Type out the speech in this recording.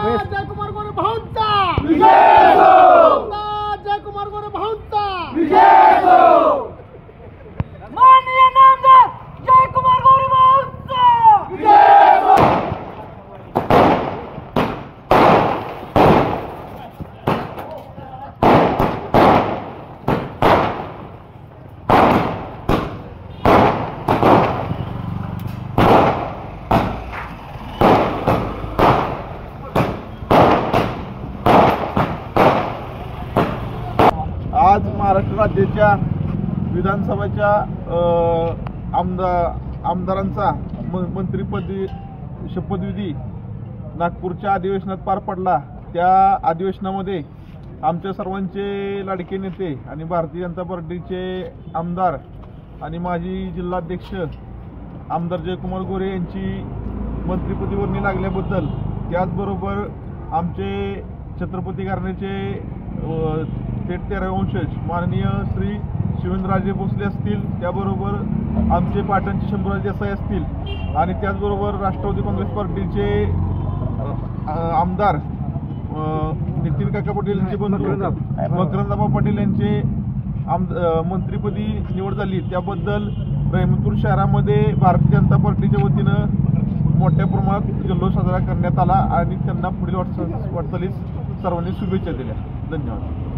जयकुमार गोरे भाऊंचा जयकुमार गोरे भाऊंचा माननीय नामदार जयकुमार गोरे भाऊंचा आज महाराष्ट्र राज्याच्या विधानसभेच्या आमदारांचा मंत्रिपदी शपथविधी नागपूरच्या अधिवेशनात पार पडला। त्या अधिवेशनामध्ये आमच्या सर्वांचे लाडके नेते आणि भारतीय जनता पार्टीचे आमदार आणि माजी जिल्हाध्यक्ष आमदार जयकुमार गोरे यांची मंत्रिपदी वर्णी लागल्याबद्दल, त्याचबरोबर आमचे छत्रपती घराण्याचे थेट 13वे वंशज माननीय श्री शिवेंद्रराजे भोसले असतील, त्याबरोबर आमचे पाटणचे शंभूराज देसाई असतील आणि त्याचबरोबर राष्ट्रवादी काँग्रेस पार्टीचे आमदार नितीन काका पाटील यांचे मकरंदाबा पाटील यांचे मंत्रिपदी निवड झाली। त्याबद्दल रहमतपूर शहरामध्ये भारतीय जनता पार्टीच्या वतीनं मोठ्या प्रमाणात जल्लोष साजरा करण्यात आला आणि त्यांना पुढील वाटचालीस सर्वांनी शुभेच्छा दिल्या। धन्यवाद।